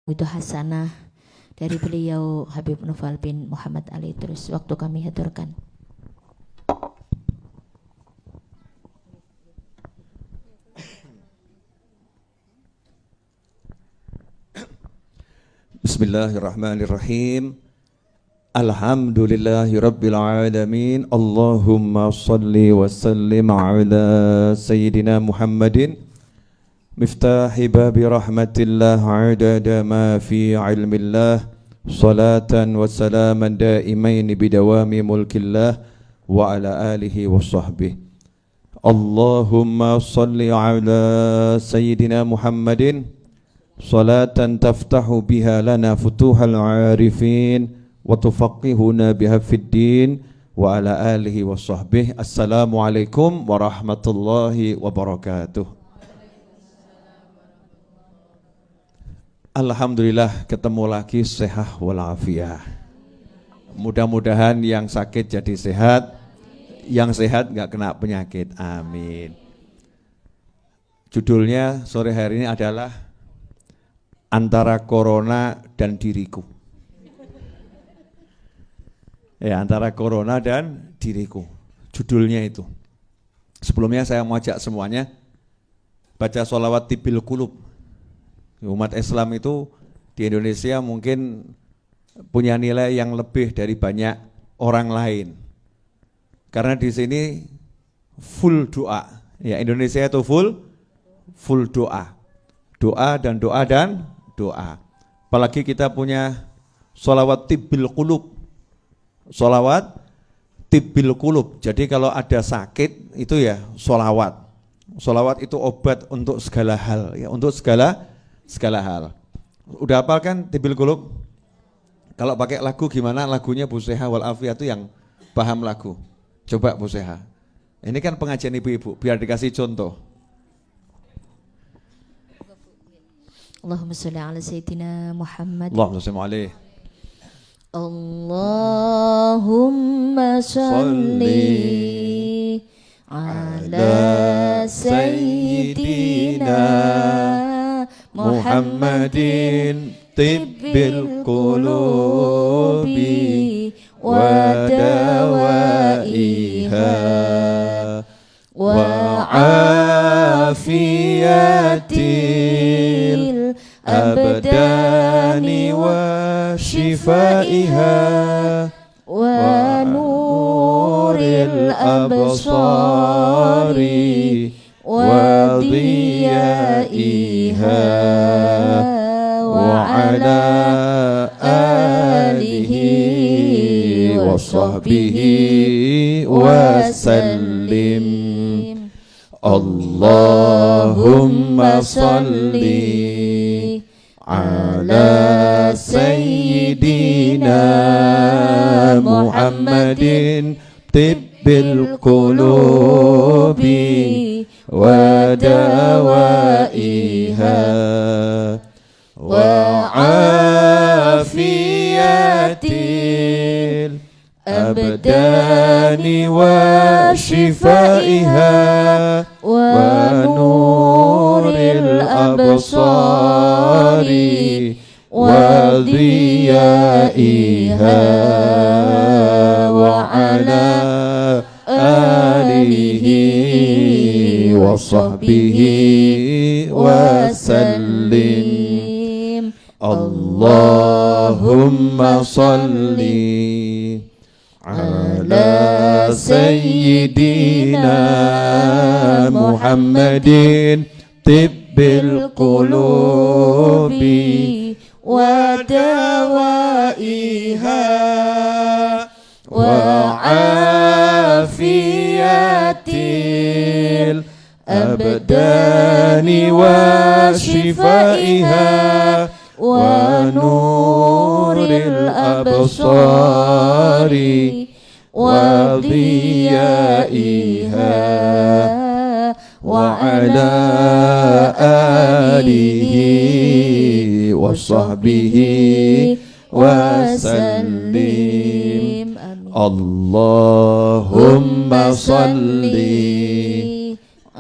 Itu hasanah dari beliau Habib Noval bin Muhammad Ali. Terus waktu kami haturkan. Bismillahirrahmanirrahim. Alhamdulillahi Rabbil Alamin. Allahumma salli wa sallim ala Sayyidina Muhammadin miftahi babi rahmatillah adada ma fi ilmillah salatan wa salaman daimaini bidawami mulkillah wa ala alihi wa sahbihi. Allahumma salli ala Sayyidina Muhammadin salatan taftahu biha lana futuhal arifin wa tufaqihuna biha fid din wa ala alihi wa sahbihi. Assalamualaikum warahmatullahi wabarakatuh. Alhamdulillah ketemu lagi sehat walafiat. Mudah-mudahan yang sakit jadi sehat, yang sehat enggak kena penyakit. Amin. Judulnya sore hari ini adalah Antara Corona dan Diriku. Ya, antara Corona dan diriku. Judulnya itu. Sebelumnya saya mau ajak semuanya baca sholawat tibil qulub. Umat Islam itu di Indonesia mungkin punya nilai yang lebih dari banyak orang lain. Karena di sini full doa. Ya, Indonesia itu full doa. Doa dan doa dan doa. Apalagi kita punya sholawat tibil qulub. Sholawat tibil qulub. Jadi kalau ada sakit itu ya sholawat. Sholawat itu obat untuk segala hal. Ya, untuk segala hal. Udah hafal kan tibil qulub? Kalau pakai lagu gimana? Lagunya Bu Seha wal Afiyah itu yang paham lagu. Coba Bu Seha. Ini kan pengajian ibu-ibu, biar dikasih contoh. Allahumma sholli ala Sayyidina Muhammad. Allahumma sholli alaihi. Allahumma sholli ala Sayyidina Muhammadin tibbil qulubi wa dawaiha wa afiyatil abdani wa shifaiha wa nuril absari wa diyaiha wa ala alihi wa sahbihi wa sallim. Allahumma salli ala Sayyidina Muhammadin tibbil qulubi wa dawaiha wa afiyatil abdani wa shifaiha wa nuril absari wa diyaiha wa ala alihi wa sahbihi wa sallim. Allahumma salli ala Sayyidina Muhammadin tibbil qulubi wa dawaiha wa afiyatil abdani wa shifaiha wa nuril absari wa diyaiha wa ala alihi wa sahbihi wa sallim. Allahumma salli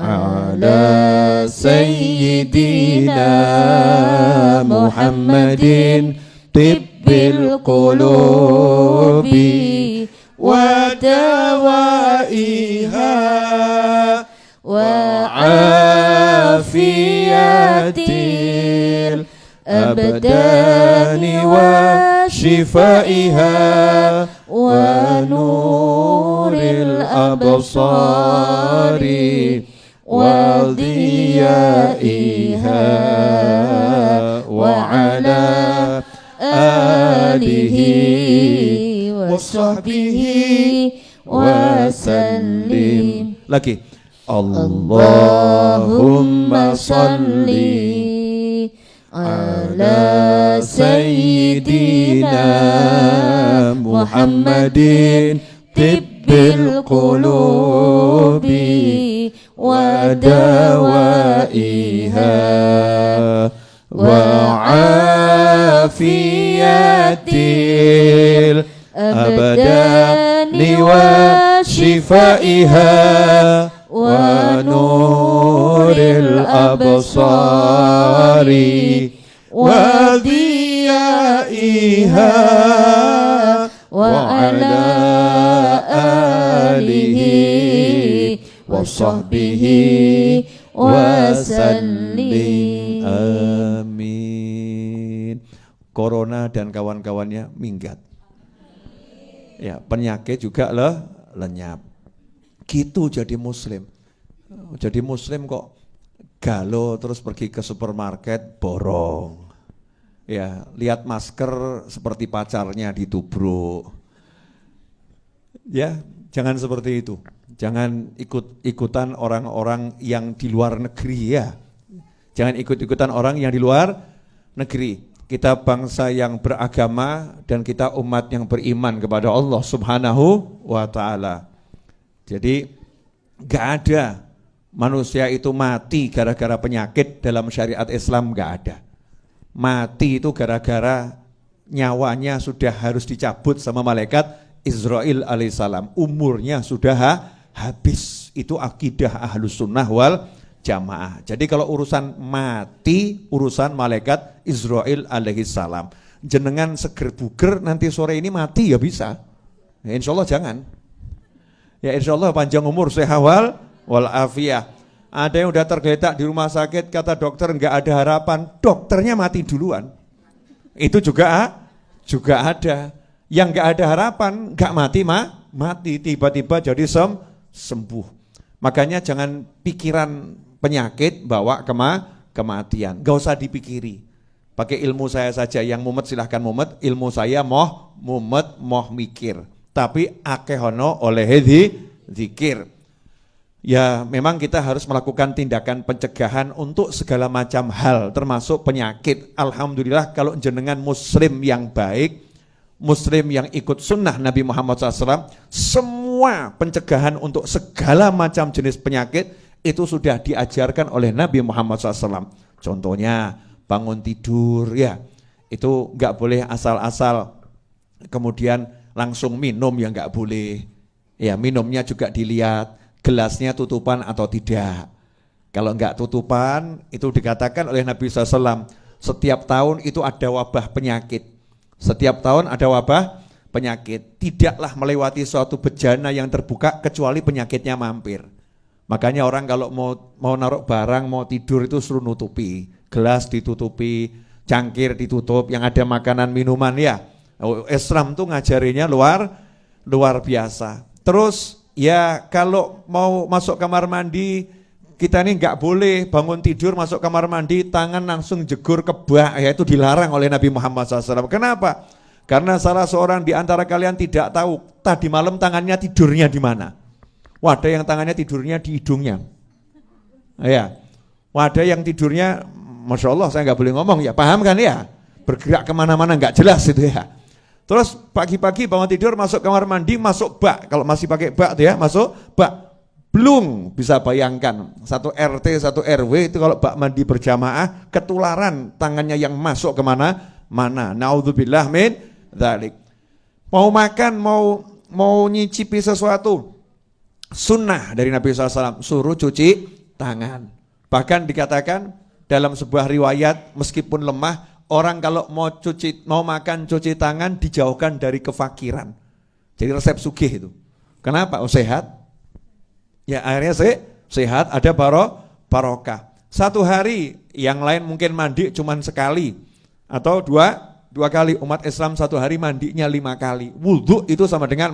على سيدنا محمد طب القلوب ودوائها وعافية الأبدان وشفائها ونور الأبصار وضيائها وعلى آله وصحبه وسلم. Lagi Allahumma salli ala sayyidina Muhammadin tibbil qulubi wa dawaiha wa afiyatil abdani wa shifaiha wa nuril absari wa diyaiha wa ala alihi wa sahbihi wa sallim. Amin. Corona dan kawan-kawannya minggat. Ya, penyakit juga lenyap. Gitu jadi muslim. Jadi muslim kok galau terus pergi ke supermarket borong. Ya, lihat masker seperti pacarnya ditubruk. Ya, jangan seperti itu. Jangan ikut-ikutan orang-orang yang di luar negeri ya. Jangan ikut-ikutan orang yang di luar negeri. Kita bangsa yang beragama dan kita umat yang beriman kepada Allah Subhanahu wa ta'ala. Jadi gak ada manusia itu mati gara-gara penyakit dalam syariat Islam, gak ada. Mati itu gara-gara nyawanya sudah harus dicabut sama malaikat Israil alaihissalam. Umurnya sudah habis. Itu akidah ahlus sunnah wal jamaah. Jadi kalau urusan mati, urusan malaikat Israil alaihissalam. Jenengan seger buger nanti sore ini mati ya bisa. Ya, insya Allah jangan. Ya insya Allah panjang umur, sehat walafiat. Ada yang udah tergeletak di rumah sakit, kata dokter nggak ada harapan, dokternya mati duluan. Itu juga ada. Yang nggak ada harapan, nggak mati tiba-tiba jadi sembuh. Makanya jangan pikiran penyakit bawa kematian, nggak usah dipikiri. Pakai ilmu saya saja, yang mumet silahkan mumet, ilmu saya moh mikir. Tapi akehono oleh zikir. Ya memang kita harus melakukan tindakan pencegahan untuk segala macam hal termasuk penyakit. Alhamdulillah kalau jenengan muslim yang baik, muslim yang ikut sunnah Nabi Muhammad SAW, semua pencegahan untuk segala macam jenis penyakit itu sudah diajarkan oleh Nabi Muhammad SAW. Contohnya bangun tidur ya, itu nggak boleh asal-asal kemudian langsung minum, ya nggak boleh. Ya minumnya juga dilihat, gelasnya tutupan atau tidak. Kalau nggak tutupan, itu dikatakan oleh Nabi SAW, setiap tahun itu ada wabah penyakit. Setiap tahun ada wabah penyakit. Tidaklah melewati suatu bejana yang terbuka kecuali penyakitnya mampir. Makanya orang kalau mau naruh barang, mau tidur itu suruh nutupi. Gelas ditutupi, cangkir ditutup, yang ada makanan minuman ya. Islam tuh ngajarinya luar biasa. Terus ya kalau mau masuk kamar mandi, kita ini nggak boleh bangun tidur masuk kamar mandi tangan langsung jegur ke bak, ya itu dilarang oleh Nabi Muhammad SAW. Kenapa? Karena salah seorang di antara kalian tidak tahu tadi malam tangannya tidurnya di mana. Wadah yang tangannya tidurnya di hidungnya. Ya, wadah yang tidurnya, masya Allah saya nggak boleh ngomong ya, paham kan ya? Bergerak kemana-mana nggak jelas itu ya. Terus pagi-pagi bangun tidur masuk kamar mandi, masuk bak, kalau masih pakai bak tuh ya, masuk bak. Belum bisa bayangkan, satu RT, satu RW itu kalau bak mandi berjamaah, ketularan tangannya yang masuk kemana-mana. Naudzubillah min dzalik. Mau makan, mau nyicipi sesuatu, sunnah dari Nabi SAW, suruh cuci tangan. Bahkan dikatakan dalam sebuah riwayat, meskipun lemah, orang kalau mau makan cuci tangan dijauhkan dari kefakiran. Jadi resep sugih itu. Kenapa? Oh, sehat. Ya akhirnya sehat, ada barokah. Satu hari, yang lain mungkin mandi cuma sekali atau dua kali. Umat Islam satu hari mandinya 5 kali. Wudhu itu sama dengan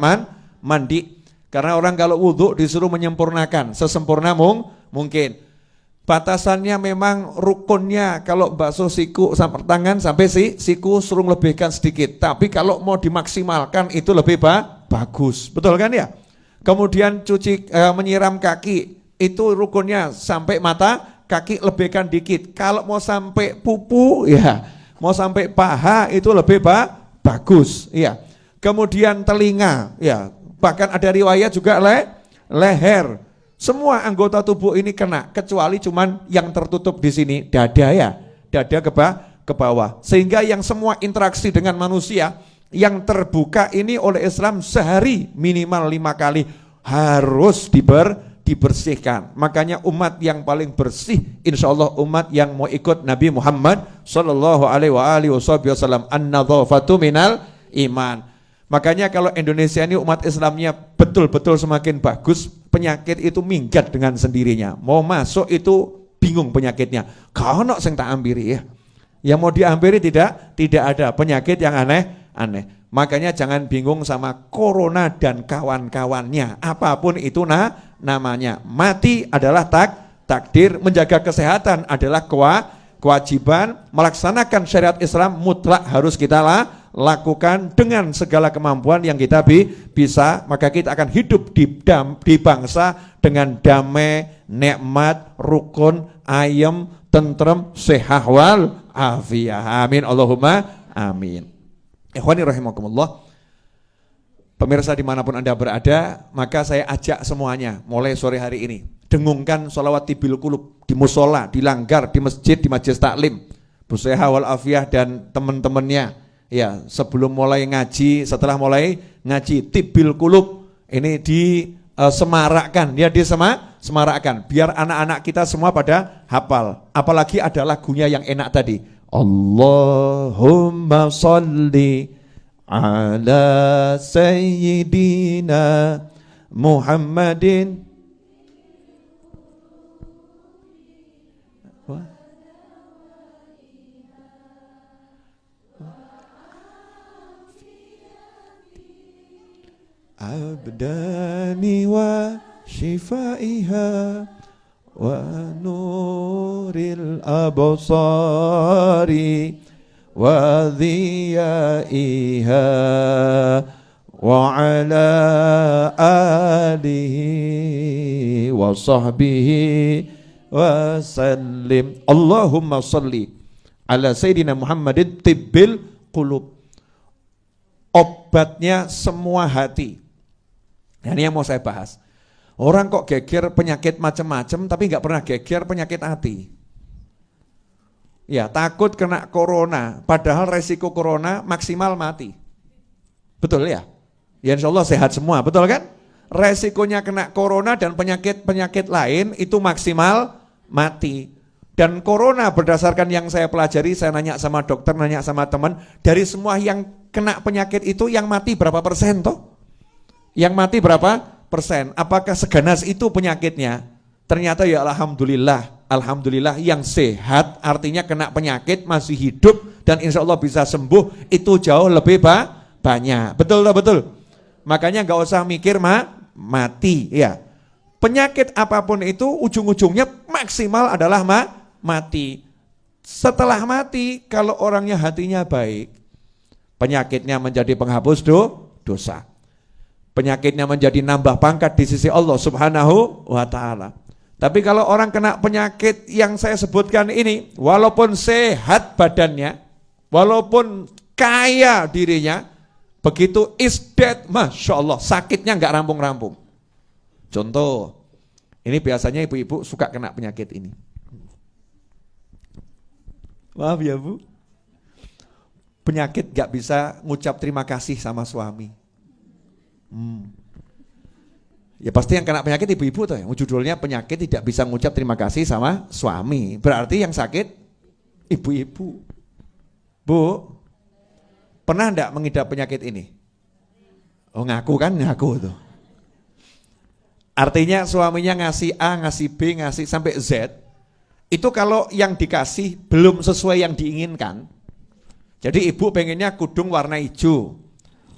mandi. Karena orang kalau wudhu disuruh menyempurnakan sesempurna mungkin. Batasannya memang rukunnya, kalau basuh siku sampai tangan sampai siku suruh lebihkan sedikit. Tapi kalau mau dimaksimalkan itu lebih bagus. Betul kan ya? Kemudian menyiram kaki, itu rukunnya sampai mata kaki lebihkan dikit. Kalau mau sampai pupu, ya, mau sampai paha itu lebih bagus, ya. Kemudian telinga, ya. Bahkan ada riwayat juga leher. Semua anggota tubuh ini kena, kecuali cuman yang tertutup di sini, dada ya, dada ke bawah. Sehingga yang semua interaksi dengan manusia yang terbuka ini oleh Islam sehari minimal 5 kali harus dibersihkan. Makanya umat yang paling bersih insya Allah umat yang mau ikut Nabi Muhammad sallallahu alaihi wasallam. An-nadzafatu minal iman. Makanya kalau Indonesia ini umat Islamnya betul-betul semakin bagus, penyakit itu minggat dengan sendirinya. Mau masuk itu bingung penyakitnya. Kono sing tak ambiri ya. Yang mau dihampiri tidak ada penyakit yang aneh. Makanya jangan bingung sama corona dan kawan-kawannya. Apapun itu namanya. Mati adalah takdir, menjaga kesehatan adalah kewajiban, melaksanakan syariat Islam mutlak harus kita lakukan dengan segala kemampuan yang kita bisa. Maka kita akan hidup di bangsa dengan damai, nikmat, rukun, ayem, tentrem, sehat wal afiyah. Amin Allahumma amin. Ikhwani rahimakumullah, pemirsa dimanapun Anda berada, maka saya ajak semuanya mulai sore hari ini dengungkan sholawat tibil qulub di musola, di langgar, di masjid, di majelis taklim. Bu Seha wal Afiyah dan teman-temannya, ya, sebelum mulai ngaji, setelah mulai ngaji tibil qulub ini disemarakkan, ya, disemarakkan biar anak-anak kita semua pada hafal. Apalagi ada lagunya yang enak tadi. Allahumma salli ala sayyidina Muhammadin abdani wa shifaiha wa nuril absari wa dhiyaiha wa ala alihi wa sahbihi wa sallim. Allahumma salli ala sayyidina Muhammadin tibbil qulub, obatnya semua hati. Ini yang mau saya bahas. Orang kok geger penyakit macam-macam tapi nggak pernah geger penyakit hati. Ya, takut kena corona, padahal resiko corona maksimal mati. Betul ya? Ya insya Allah sehat semua, betul kan? Resikonya kena corona dan penyakit-penyakit lain itu maksimal mati. Dan corona berdasarkan yang saya pelajari, saya nanya sama dokter, nanya sama teman, dari semua yang kena penyakit itu yang mati berapa persen toh? Yang mati berapa persen? Apakah seganas itu penyakitnya? Ternyata ya alhamdulillah yang sehat, artinya kena penyakit masih hidup dan insya Allah bisa sembuh itu jauh lebih banyak. Betul. Makanya nggak usah mikir mati ya. Penyakit apapun itu ujung-ujungnya maksimal adalah mati. Setelah mati kalau orangnya hatinya baik, penyakitnya menjadi penghapus dosa. Penyakitnya menjadi nambah pangkat di sisi Allah Subhanahu wa ta'ala. Tapi kalau orang kena penyakit yang saya sebutkan ini, walaupun sehat badannya, walaupun kaya dirinya, begitu isdet, Masya Allah, sakitnya nggak rampung-rampung. Contoh, ini biasanya ibu-ibu suka kena penyakit ini. Maaf ya Bu, penyakit gak bisa ngucap terima kasih sama suami. Ya pasti yang kena penyakit ibu-ibu tuh. Judulnya penyakit tidak bisa ngucap terima kasih sama suami. Berarti yang sakit ibu-ibu. Bu, pernah enggak mengidap penyakit ini? Oh ngaku kan, ngaku tuh. Artinya suaminya ngasih A, ngasih B, ngasih sampai Z. Itu kalau yang dikasih belum sesuai yang diinginkan. Jadi ibu pengennya kudung warna hijau.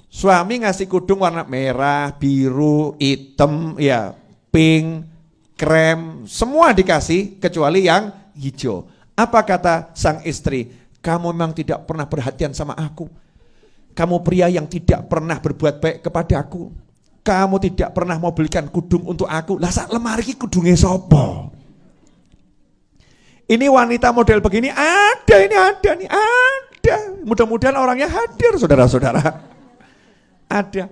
Suami ngasih kudung warna merah, biru, hitam, ya, pink, krem, semua dikasih kecuali yang hijau. Apa kata sang istri? Kamu memang tidak pernah perhatian sama aku. Kamu pria yang tidak pernah berbuat baik kepada aku. Kamu tidak pernah mau belikan kudung untuk aku. Lah sak lemari ki kudunge sopo? Ini wanita model begini ada, ini ada nih, ada. Mudah-mudahan orangnya hadir, saudara-saudara. Ada.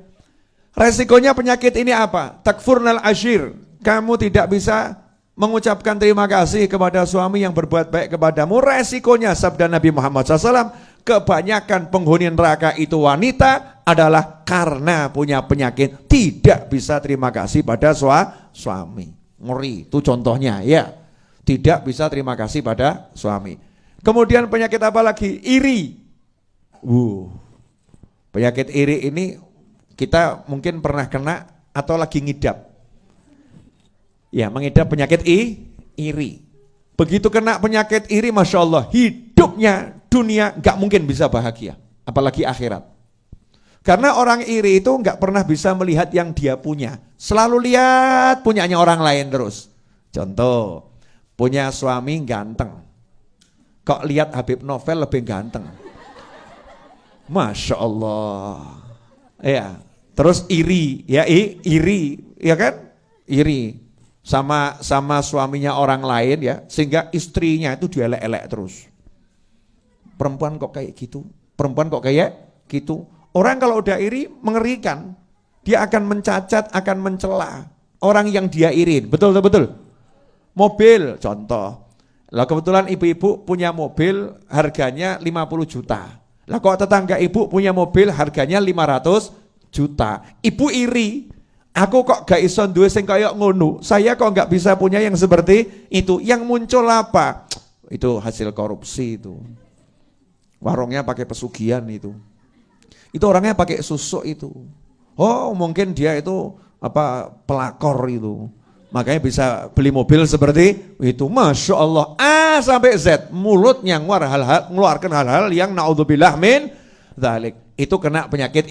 Resikonya penyakit ini apa? Takfurnal ashir. Kamu tidak bisa mengucapkan terima kasih kepada suami yang berbuat baik kepadamu. Resikonya sabda Nabi Muhammad SAW, kebanyakan penghuni neraka itu wanita adalah karena punya penyakit tidak bisa terima kasih pada suami. Ngeri, itu contohnya ya. Tidak bisa terima kasih pada suami. Kemudian penyakit apa lagi? Iri. Penyakit iri ini kita mungkin pernah kena atau lagi ngidap. Ya, mengidap penyakit iri. Begitu kena penyakit iri, Masya Allah, hidupnya dunia gak mungkin bisa bahagia. Apalagi akhirat. Karena orang iri itu gak pernah bisa melihat yang dia punya. Selalu lihat punyanya orang lain terus. Contoh, punya suami ganteng. Kok lihat Habib Novel lebih ganteng. Masya Allah. Ya, terus iri, ya iri, ya kan? Iri sama suaminya orang lain ya, sehingga istrinya itu dielek-elek terus. Perempuan kok kayak gitu? Perempuan kok kayak gitu? Orang kalau udah iri mengerikan. Dia akan mencacat, akan mencela orang yang dia iri. Betul. Mobil contoh. Lah kebetulan ibu-ibu punya mobil harganya 50 juta. Lah kok tetangga ibu punya mobil harganya 500 juta. Ibu iri. Aku kok gak iso duwe sing kaya ngono. Saya kok gak bisa punya yang seperti itu. Yang muncul apa? Itu hasil korupsi itu. Warungnya pakai pesugihan itu. Itu orangnya pakai susuk itu. Oh, mungkin dia itu pelakor itu. Makanya bisa beli mobil seperti itu. Masya Allah. A sampai Z. Mulutnya ngeluarkan hal-hal yang naudzubillah min dzalik. Itu kena penyakit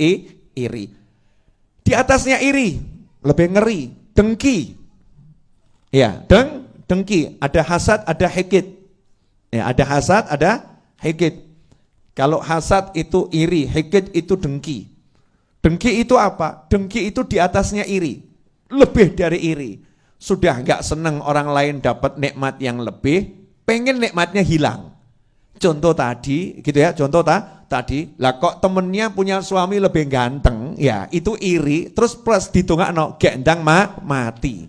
iri. Di atasnya iri, lebih ngeri, dengki. Ya, dengki. Ada hasad, ada hikid. Ya, ada hasad, ada hikid. Kalau hasad itu iri, hikid itu dengki. Dengki itu apa? Dengki itu di atasnya iri. Lebih dari iri. Sudah enggak senang orang lain dapat nikmat yang lebih, pengen nikmatnya hilang. Contoh tadi, gitu ya, contoh tadi, lah kok temennya punya suami lebih ganteng, ya itu iri, terus plus ditungakno gendang mati.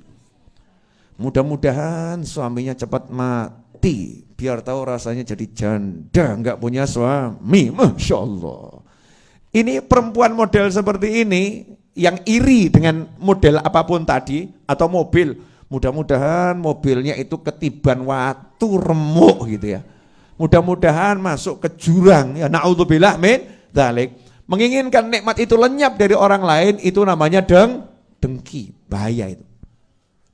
Mudah-mudahan suaminya cepat mati, biar tahu rasanya jadi janda, enggak punya suami, Masya Allah. Ini perempuan model seperti ini, yang iri dengan model apapun tadi, atau mobil, mudah-mudahan mobilnya itu ketiban watu remuk gitu ya. Mudah-mudahan masuk ke jurang, ya naudzubillah min dzalik. Menginginkan nikmat itu lenyap dari orang lain, itu namanya dengki, bahaya itu.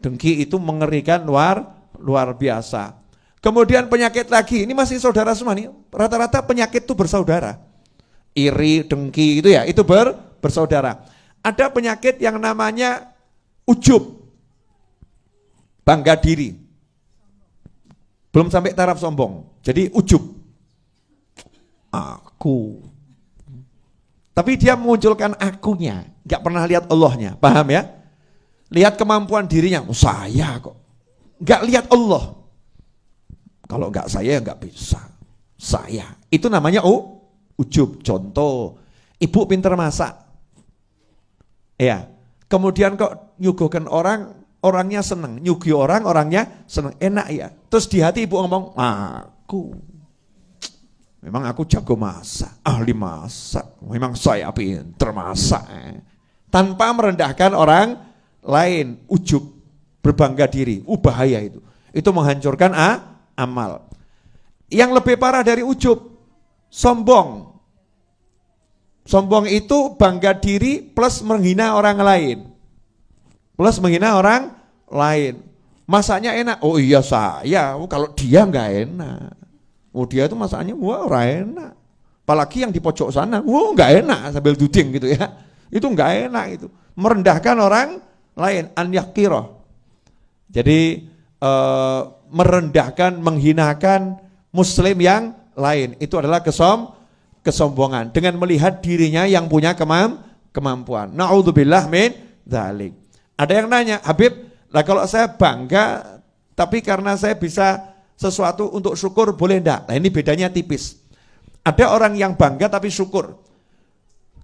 Dengki itu mengerikan luar biasa. Kemudian penyakit lagi, ini masih saudara semua nih, rata-rata penyakit itu bersaudara. Iri, dengki itu ya, itu bersaudara. Ada penyakit yang namanya ujub, bangga diri. Belum sampai taraf sombong, jadi ujub. Aku. Tapi dia memunculkan akunya, gak pernah lihat Allahnya, paham ya? Lihat kemampuan dirinya, saya kok. Gak lihat Allah. Kalau gak saya gak bisa. Saya. Itu namanya ujub. Contoh, ibu pinter masak. Ya, kemudian kok nyuguhkan orang, orangnya seneng, nyugi orang, orangnya seneng, enak ya. Terus di hati ibu ngomong, memang aku jago masak, ahli masak, memang saya pinter masak. Tanpa merendahkan orang lain, ujub, berbangga diri, bahaya itu. Itu menghancurkan amal. Yang lebih parah dari ujub, sombong. Sombong itu bangga diri plus menghina orang lain. Plus menghina orang lain. Masaknya enak, oh iya saya, kalau dia nggak enak. Oh dia itu masaknya, wah enak. Apalagi yang di pojok sana, wah nggak enak sambil duding gitu ya. Itu nggak enak itu. Merendahkan orang lain, an yakiroh. Jadi merendahkan, menghinakan muslim yang lain. Itu adalah kesombongan. Dengan melihat dirinya yang punya kemampuan. Na'udzubillah min dzalik. Ada yang nanya, Habib, lah kalau saya bangga, tapi karena saya bisa sesuatu untuk syukur, boleh enggak? Nah ini bedanya tipis. Ada orang yang bangga tapi syukur.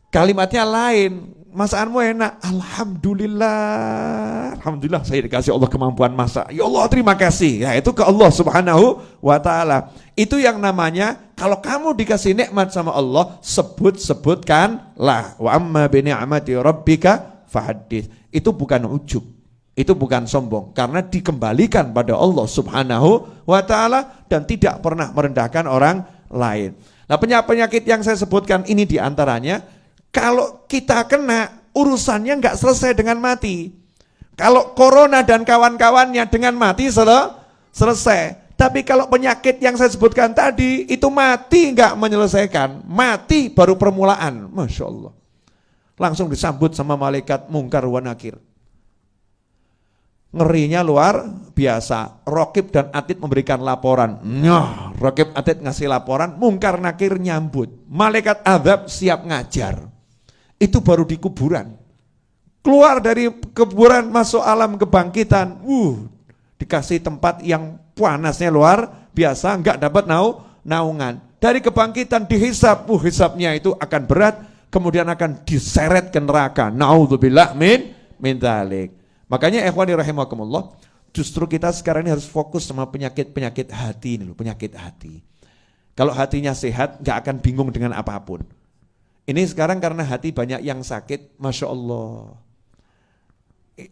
Kalimatnya lain, masakanmu enak, alhamdulillah, alhamdulillah saya dikasih Allah kemampuan masak, ya Allah terima kasih, ya itu ke Allah subhanahu wa ta'ala. Itu yang namanya, kalau kamu dikasih nikmat sama Allah, sebut-sebutkanlah, wa amma bi ni'mati rabbika fahaddits. Itu bukan ujub, itu bukan sombong, karena dikembalikan pada Allah subhanahu wa ta'ala dan tidak pernah merendahkan orang lain. Nah penyakit yang saya sebutkan ini diantaranya, kalau kita kena, urusannya nggak selesai dengan mati. Kalau corona dan kawan-kawannya dengan mati selesai. Tapi kalau penyakit yang saya sebutkan tadi, itu mati nggak menyelesaikan. Mati baru permulaan. Masya Allah. Langsung disambut sama malaikat mungkar wa nakir. Ngerinya luar biasa. Raqib dan Atid memberikan laporan. Raqib Atid ngasih laporan, mungkar nakir nyambut. Malaikat azab siap ngajar. Itu baru di kuburan. Keluar dari kuburan masuk alam kebangkitan. Dikasih tempat yang panasnya luar biasa, enggak dapat naungan. Dari kebangkitan dihisab, hisabnya itu akan berat, kemudian akan diseret ke neraka. Na'udzubillah min dzalik. Makanya ikhwani rahimakumullah, justru kita sekarang ini harus fokus sama penyakit hati ini loh, penyakit hati. Kalau hatinya sehat, enggak akan bingung dengan apapun. Ini sekarang karena hati banyak yang sakit, Masya Allah.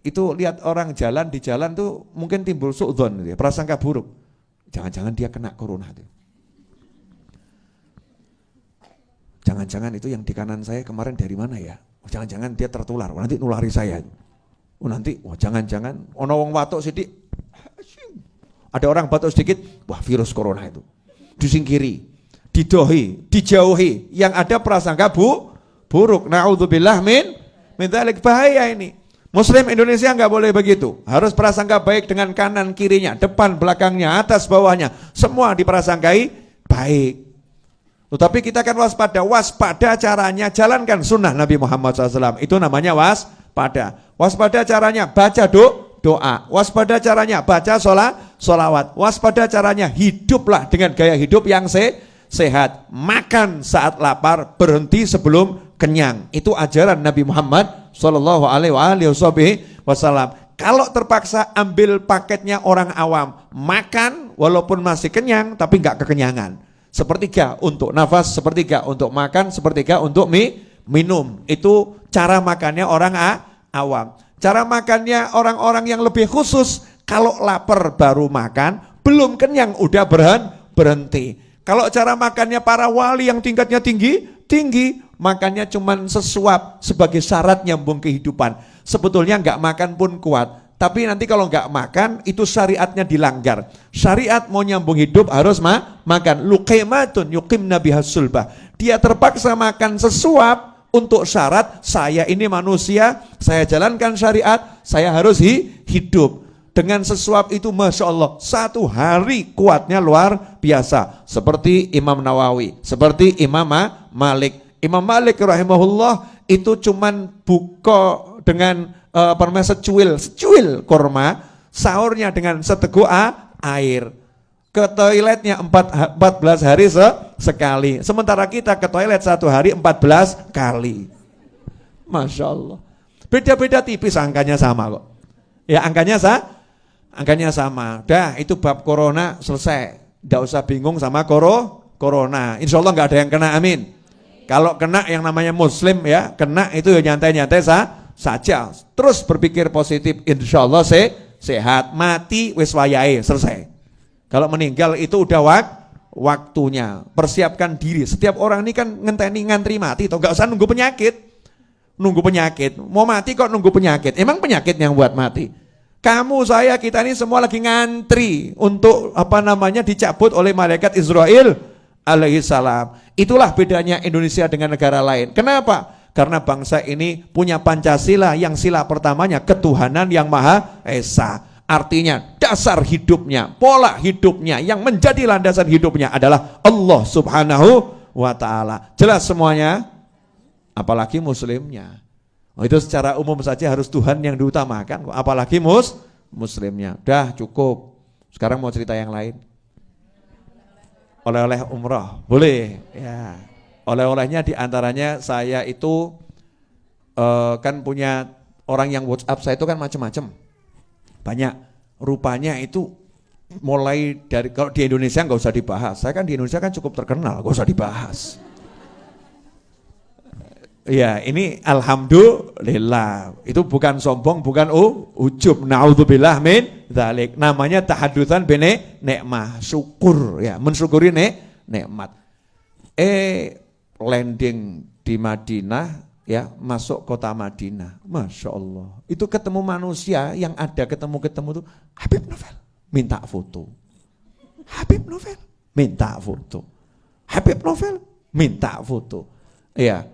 Itu lihat orang jalan, di jalan tuh mungkin timbul su'dzon, gitu ya, prasangka buruk. Jangan-jangan dia kena corona. Gitu. Jangan-jangan itu yang di kanan saya kemarin dari mana ya? Jangan-jangan dia tertular, nanti nulari saya. Nanti, jangan-jangan, ono wong watuk sidik, ada orang batuk sedikit, wah virus corona itu. Disingkiri. Dijauhi, yang ada prasangka buruk. Na'udzubillah min dzalik, bahaya ini. Muslim Indonesia enggak boleh begitu. Harus prasangka baik dengan kanan kirinya, depan belakangnya, atas bawahnya, semua diprasangkai baik. Tetapi kita kan waspada caranya jalankan sunnah Nabi Muhammad SAW. Itu namanya waspada. Waspada caranya baca doa. Waspada caranya baca sholawat. Waspada caranya hiduplah dengan gaya hidup yang sehat, makan saat lapar, berhenti sebelum kenyang. Itu ajaran Nabi Muhammad sallallahu alaihi wasallam. Kalau terpaksa ambil paketnya orang awam, makan walaupun masih kenyang tapi enggak kekenyangan. Sepertiga untuk nafas, sepertiga untuk makan, sepertiga untuk minum. Itu cara makannya orang awam. Cara makannya orang-orang yang lebih khusus, kalau lapar baru makan, belum kenyang udah berhenti. Kalau cara makannya para wali yang tingkatnya tinggi, makannya cuman sesuap sebagai syarat nyambung kehidupan. Sebetulnya enggak makan pun kuat, tapi nanti kalau enggak makan itu syariatnya dilanggar. Syariat mau nyambung hidup harus makan. Luqaimatun yuqimna bihas sulbah. Dia terpaksa makan sesuap untuk syarat saya ini manusia, saya jalankan syariat, saya harus hidup. Dengan sesuap itu Masya Allah, satu hari kuatnya luar biasa. Seperti Imam Nawawi, seperti Imam Malik. Imam Malik rahimahullah itu cuman buka dengan permen secuil kurma, sahurnya dengan seteguk air. Ke toiletnya 14 hari sekali. Sementara kita ke toilet satu hari 14 kali. Masya Allah. Beda-beda tipis, angkanya sama kok. Ya angkanya sama. Dah itu bab corona selesai. Tidak usah bingung sama corona. Insya Allah nggak ada yang kena, amin. Kalau kena yang namanya muslim ya, kena itu ya nyantai-nyantai saja. Terus berpikir positif, insya Allah sehat. Mati wis wayahe, selesai. Kalau meninggal itu udah waktunya. Persiapkan diri. Setiap orang ini kan ngantri mati, toh nggak usah nunggu penyakit. Nunggu penyakit. Mau mati kok nunggu penyakit? Emang penyakit yang buat mati? Kamu, saya, kita ini semua lagi ngantri untuk dicabut oleh malaikat Israel alaihissalam. Itulah bedanya Indonesia dengan negara lain. Kenapa? Karena bangsa ini punya Pancasila yang sila pertamanya ketuhanan yang Maha Esa. Artinya dasar hidupnya, pola hidupnya yang menjadi landasan hidupnya adalah Allah Subhanahu wa ta'ala. Jelas semuanya? Apalagi muslimnya. Itu secara umum saja harus Tuhan yang diutamakan, apalagi muslimnya. Dah cukup. Sekarang mau cerita yang lain. Oleh-oleh umrah, boleh ya. Oleh-olehnya diantaranya saya itu kan punya orang yang WhatsApp saya itu kan macam-macam, banyak. Rupanya itu mulai dari, kalau di Indonesia nggak usah dibahas, saya kan di Indonesia kan cukup terkenal, nggak usah dibahas. Ya ini alhamdulillah, itu bukan sombong, bukan ujub, naudzubillah min dzalik. Namanya tahadutsan bene nikmah, syukur ya, mensyukuri nikmat. Landing di Madinah ya, masuk kota Madinah, Masya Allah, itu ketemu manusia yang ada ketemu tuh Habib Novel, minta foto. Habib Novel, minta foto. Habib Novel, minta foto. Ya,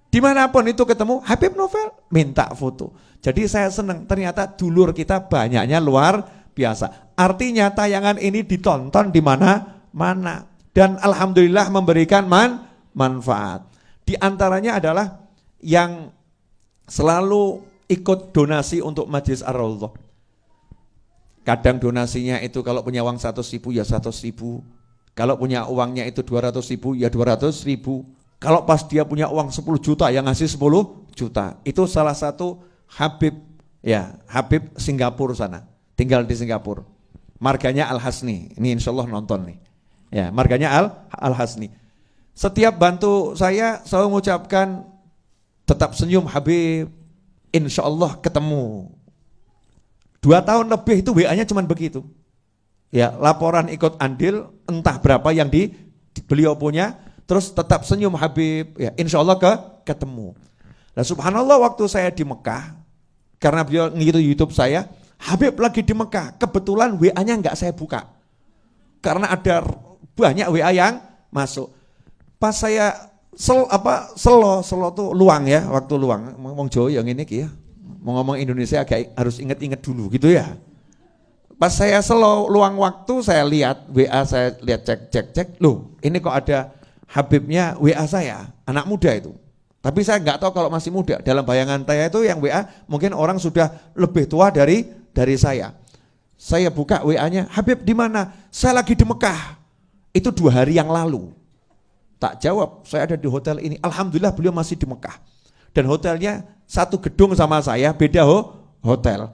dimanapun itu ketemu Habib Novel, minta foto. Jadi saya senang, ternyata dulur kita banyaknya luar biasa. Artinya tayangan ini ditonton di mana-mana dan alhamdulillah memberikan manfaat. Di antaranya adalah yang selalu ikut donasi untuk Majelis Ar-Raudhah. Kadang donasinya itu kalau punya uang 100.000 ya 100.000. Kalau punya uangnya itu 200.000 ya 200.000. Kalau pas dia punya uang 10 juta yang ngasih 10 juta. Itu salah satu Habib ya, Habib Singapura sana. Tinggal di Singapura. Marganya Al-Hasni. Ini insya Allah nonton nih. Ya, marganya Al-Hasni. Setiap bantu saya selalu mengucapkan tetap senyum Habib, insya Allah ketemu. 2 tahun lebih itu WA-nya cuma begitu. Ya, laporan ikut andil entah berapa yang beliau punya, terus tetap senyum Habib, ya insya Allah ketemu. Nah subhanallah, waktu saya di Mekah, karena beliau ngitu YouTube saya, Habib lagi di Mekah, kebetulan WA-nya enggak saya buka. Karena ada banyak WA yang masuk. Pas saya selo tuh luang ya, waktu luang ngomong Jawa yang ini ya, mau ngomong Indonesia agak harus inget-inget dulu gitu ya. Pas saya selo luang waktu, saya lihat WA, saya lihat cek, loh ini kok ada Habibnya WA saya, anak muda itu. Tapi saya nggak tahu kalau masih muda. Dalam bayangan saya itu yang WA mungkin orang sudah lebih tua dari saya. Saya buka WA-nya, Habib di mana? Saya lagi di Mekah. Itu 2 hari yang lalu. Tak jawab, saya ada di hotel ini. Alhamdulillah beliau masih di Mekah. Dan hotelnya satu gedung sama saya, beda hotel.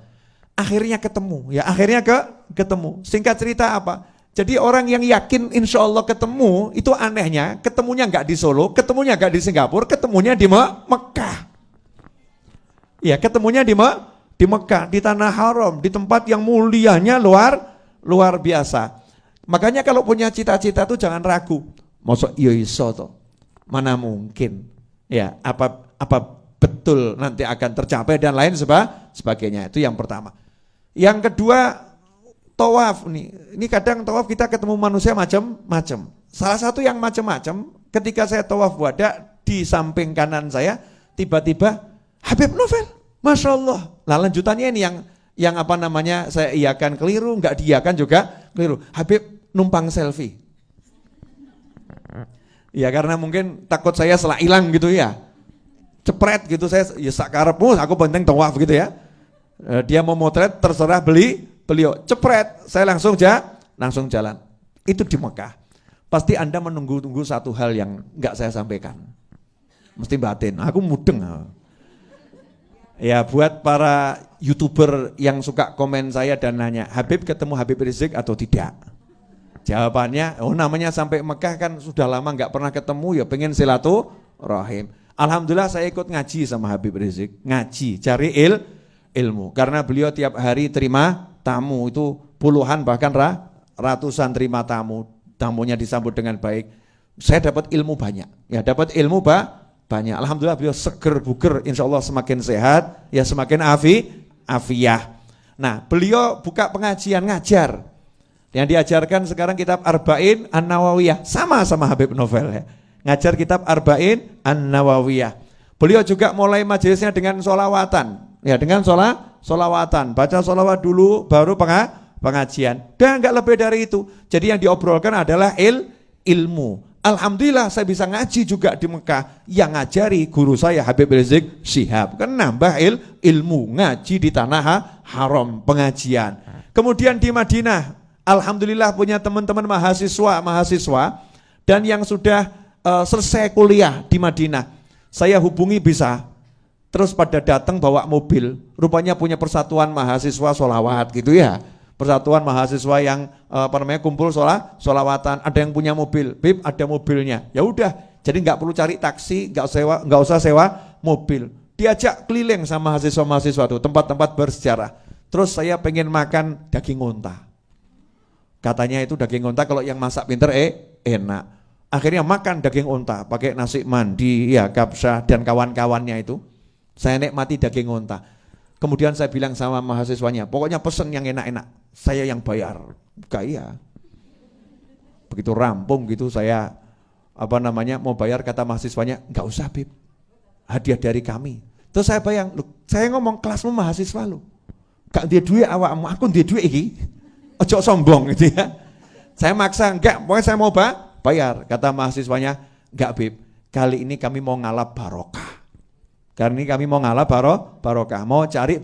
Akhirnya ketemu, ya akhirnya ketemu. Singkat cerita apa? Jadi orang yang yakin insya Allah ketemu, itu anehnya ketemunya nggak di Solo, ketemunya nggak di Singapura, ketemunya di Mekah. Ya ketemunya di Mekah, di Tanah Haram, di tempat yang mulianya luar biasa. Makanya kalau punya cita-cita tuh jangan ragu. Mosok iya iso toh, mana mungkin, ya apa betul nanti akan tercapai dan lain sebagainya. Itu yang pertama. Yang kedua, tawaf nih. Ini kadang tawaf kita ketemu manusia macam-macam. Salah satu yang macam-macam, ketika saya tawaf wada, di samping kanan saya tiba-tiba Habib Novel, Masya Allah. Nah lanjutannya ini yang saya iakan keliru, nggak diiakan juga keliru. Habib numpang selfie. Ya karena mungkin takut saya salah hilang gitu ya. Cepret gitu saya, ya sakarepmu aku penting tawaf gitu ya. Dia mau motret terserah beliau. Cepret, saya langsung jalan. Itu di Mekah. Pasti Anda menunggu-tunggu satu hal yang enggak saya sampaikan. Mesti batin, aku mudeng. Ya buat para YouTuber yang suka komen saya dan nanya, Habib ketemu Habib Rizik atau tidak? Jawabannya, namanya sampai Mekah kan sudah lama nggak pernah ketemu, ya pengen silaturahim. Alhamdulillah saya ikut ngaji sama Habib Rizik, ngaji, cari ilmu. Karena beliau tiap hari terima tamu, itu puluhan bahkan ratusan terima tamu, tamunya disambut dengan baik. Saya dapat ilmu banyak, ya dapat ilmu banyak. Alhamdulillah beliau seger buger, insya Allah semakin sehat, ya semakin afiah. Nah beliau buka pengajian, ngajar. Yang diajarkan sekarang kitab Arba'in An-Nawawiyah, sama Habib Novel ya. Ngajar kitab Arba'in An-Nawawiyah. Beliau juga mulai majelisnya dengan sholawatan, ya dengan sholawatan, baca sholawat dulu baru pengajian. Dan enggak lebih dari itu. Jadi yang diobrolkan adalah ilmu. Alhamdulillah saya bisa ngaji juga di Mekah. Yang ngajari guru saya Habib Rizik Syihab. Kan nambah ilmu, ngaji di tanah haram, pengajian. Kemudian di Madinah, alhamdulillah punya teman-teman mahasiswa dan yang sudah selesai kuliah di Madinah. Saya hubungi bisa. Terus pada datang bawa mobil. Rupanya punya persatuan mahasiswa sholawat gitu ya. Persatuan mahasiswa yang kumpul sholawatan, ada yang punya mobil, Bib ada mobilnya, ya udah, jadi nggak perlu cari taksi, nggak usah sewa mobil, diajak keliling sama mahasiswa itu tempat-tempat bersejarah. Terus saya pengen makan daging unta, katanya itu daging unta kalau yang masak pinter enak. Akhirnya makan daging unta, pakai nasi mandi, ya kapsah dan kawan-kawannya itu, saya nikmati daging unta. Kemudian saya bilang sama mahasiswanya, pokoknya pesen yang enak-enak, saya yang bayar. Kaya. Begitu rampung gitu saya mau bayar, kata mahasiswanya, enggak usah Bib, hadiah dari kami. Terus saya bayang, saya ngomong kelasmu mahasiswa lu, gak dia duit awakmu, aku dia duit iki, ojo sombong gitu ya. Saya maksa, enggak, pokoknya saya mau bayar. Kata mahasiswanya, enggak Bib, kali ini kami mau ngalap barokah. Karena ini kami mau ngalap barokah, mau cari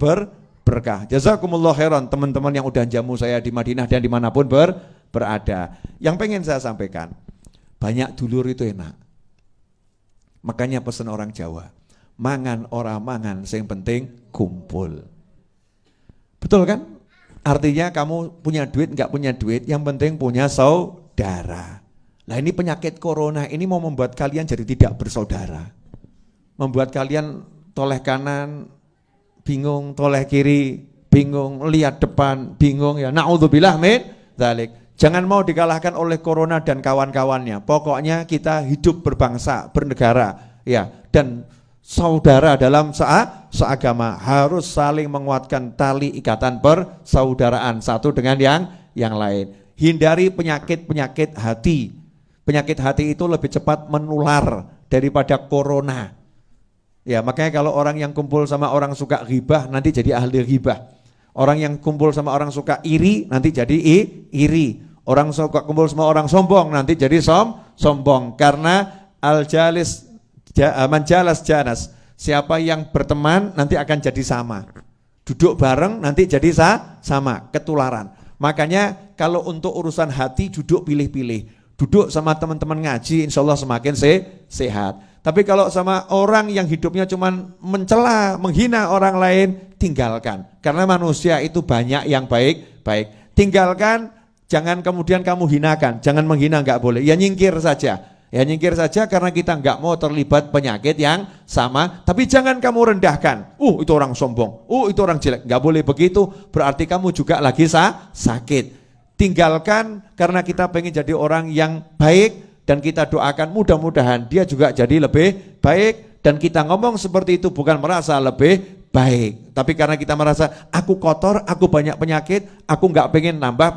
berkah. Jazakumullah khairan teman-teman yang udah jamu saya di Madinah dan dimanapun berada. Yang pengen saya sampaikan, banyak dulur itu enak. Makanya pesan orang Jawa, mangan ora mangan, yang penting kumpul. Betul kan? Artinya kamu punya duit, enggak punya duit, yang penting punya saudara. Nah ini penyakit corona ini mau membuat kalian jadi tidak bersaudara. Membuat kalian toleh kanan bingung, toleh kiri bingung, lihat depan bingung ya. Na'udzubillah min dzalik. Jangan mau dikalahkan oleh corona dan kawan-kawannya. Pokoknya kita hidup berbangsa, bernegara ya, dan saudara dalam seagama, harus saling menguatkan tali ikatan persaudaraan satu dengan yang lain. Hindari penyakit-penyakit hati. Penyakit hati itu lebih cepat menular daripada corona. Ya, makanya kalau orang yang kumpul sama orang suka ghibah nanti jadi ahli ghibah. Orang yang kumpul sama orang suka iri nanti jadi iri. Orang suka kumpul sama orang sombong nanti jadi sombong. Karena manjalas janas. Siapa yang berteman nanti akan jadi sama. Duduk bareng nanti jadi sama, ketularan. Makanya kalau untuk urusan hati duduk pilih-pilih. Duduk sama teman-teman ngaji, insya Allah semakin sehat. Tapi kalau sama orang yang hidupnya cuma mencela, menghina orang lain, tinggalkan. Karena manusia itu banyak yang baik. Tinggalkan, jangan kemudian kamu hinakan. Jangan menghina, enggak boleh. Ya nyingkir saja. Karena kita enggak mau terlibat penyakit yang sama. Tapi jangan kamu rendahkan. Itu orang sombong. Itu orang jelek. Enggak boleh begitu. Berarti kamu juga lagi sakit. Tinggalkan karena kita pengen jadi orang yang baik. Dan kita doakan mudah-mudahan dia juga jadi lebih baik. Dan kita ngomong seperti itu bukan merasa lebih baik. Tapi karena kita merasa aku kotor, aku banyak penyakit, aku nggak pengen nambah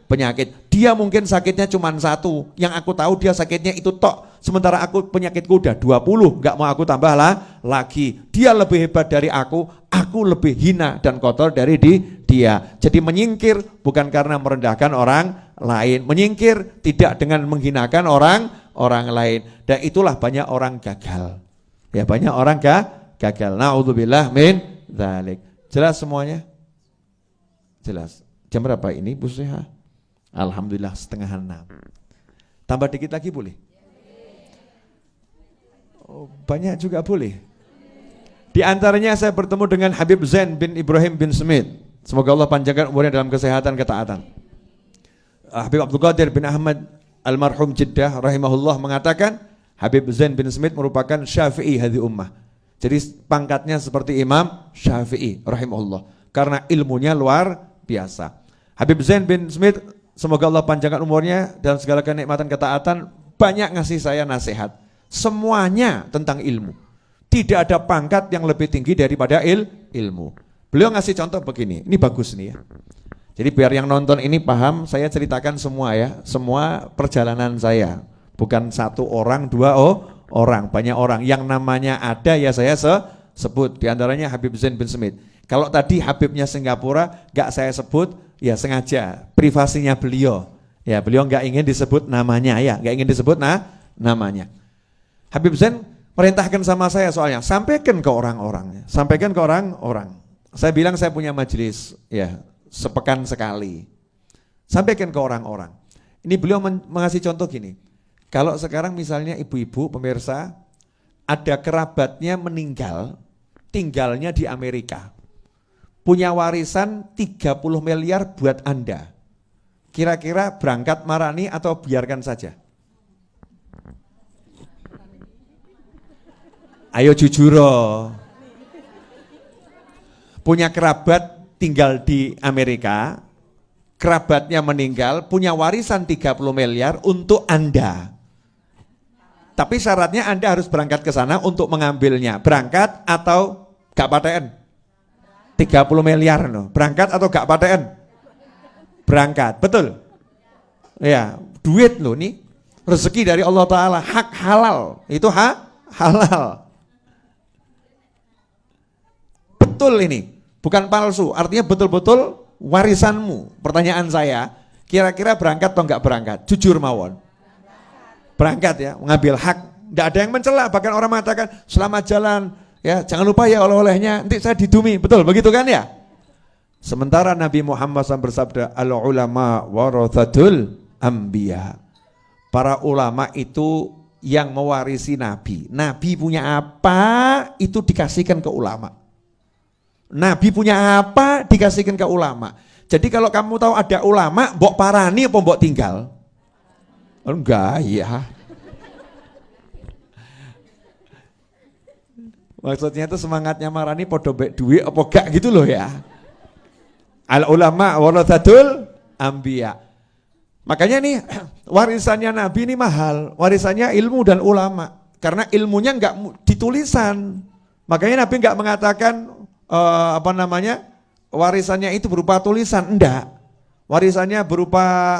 penyakit. Dia mungkin sakitnya cuma satu. Yang aku tahu dia sakitnya itu tok. Sementara aku penyakitku udah 20, nggak mau aku tambah lagi. Dia lebih hebat dari aku lebih hina dan kotor dari dia. Jadi menyingkir bukan karena merendahkan orang lain, menyingkir tidak dengan menghinakan orang lain. Dan itulah banyak orang gagal. Ya banyak orang gagal. Na'udzubillah min dzalik. Jelas semuanya? Jelas. Jam berapa ini Bu Seha? Alhamdulillah 5:30. Tambah dikit lagi boleh? Banyak juga boleh. Di antaranya saya bertemu dengan Habib Zain bin Ibrahim bin Smith. Semoga Allah panjangkan umurnya dalam kesehatan ketaatan. Habib Abdul Qadir bin Ahmad almarhum Jeddah rahimahullah mengatakan, Habib Zain bin Smith merupakan Syafi'i hadhihi ummah. Jadi pangkatnya seperti Imam Syafi'i rahimahullah. Karena ilmunya luar biasa. Habib Zain bin Smith, semoga Allah panjangkan umurnya dan segala kenikmatan ketaatan, banyak ngasih saya nasihat. Semuanya tentang ilmu. Tidak ada pangkat yang lebih tinggi daripada ilmu. Beliau ngasih contoh begini, ini bagus nih ya. Jadi biar yang nonton ini paham, saya ceritakan semua ya, semua perjalanan saya. Bukan satu orang, dua orang, banyak orang. Yang namanya ada ya saya sebut. Di antaranya Habib Zain bin Smith. Kalau tadi Habibnya Singapura gak saya sebut, ya sengaja privasinya beliau. Ya beliau gak ingin disebut namanya ya, gak ingin disebut namanya. Habib Zain perintahkan sama saya soalnya, sampaikan ke orang-orang. Sampaikan ke orang-orang. Saya bilang saya punya majelis ya sepekan sekali. Sampaikan ke orang-orang. Ini beliau mengasih contoh gini. Kalau sekarang misalnya ibu-ibu pemirsa ada kerabatnya meninggal, tinggalnya di Amerika. Punya warisan 30 miliar buat Anda. Kira-kira berangkat marani atau biarkan saja? Ayo jujur. Punya kerabat tinggal di Amerika, kerabatnya meninggal, punya warisan 30 miliar untuk Anda. Tapi syaratnya Anda harus berangkat ke sana untuk mengambilnya. Berangkat atau gak paten? 30 miliar no. Berangkat atau gak paten? Berangkat, betul? Ya, duit loh nih. Rezeki dari Allah Ta'ala, hak halal. Itu halal. Betul ini, bukan palsu. Artinya betul-betul warisanmu. Pertanyaan saya, kira-kira berangkat atau enggak berangkat? Jujur mawon. Berangkat ya, mengambil hak. Tidak ada yang mencela, bahkan orang mengatakan selamat jalan, ya jangan lupa ya oleh-olehnya, nanti saya didumi, betul begitu kan ya? Sementara Nabi Muhammad SAW bersabda, al-ulama warathatul anbiya. Para ulama itu yang mewarisi Nabi. Nabi punya apa, itu dikasihkan ke ulama. Nabi punya apa, dikasihkan ke ulama. Jadi kalau kamu tahu ada ulama, mbok parani apa mbok tinggal? Enggak, ya. Maksudnya itu semangatnya marani podo bek duit apa gak gitu loh ya. Al ulama warathatul anbiya. Makanya nih warisannya Nabi ini mahal, warisannya ilmu dan ulama. Karena ilmunya enggak ditulisan. Makanya Nabi enggak mengatakan warisannya itu berupa tulisan, enggak. Warisannya berupa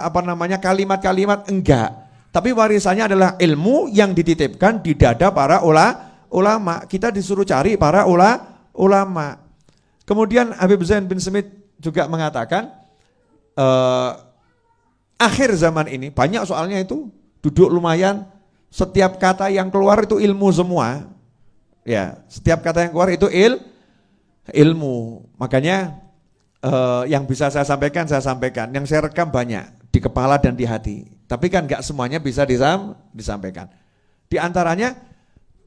kalimat-kalimat, enggak. Tapi warisannya adalah ilmu yang dititipkan di dada para ulama. Kita disuruh cari para ulama. Kemudian Habib Zain bin Smith juga mengatakan akhir zaman ini banyak soalnya itu duduk lumayan, setiap kata yang keluar itu ilmu semua. Ya, setiap kata yang keluar itu ilmu. Makanya yang bisa saya sampaikan, yang saya rekam banyak di kepala dan di hati. Tapi kan enggak semuanya bisa disampaikan. Di antaranya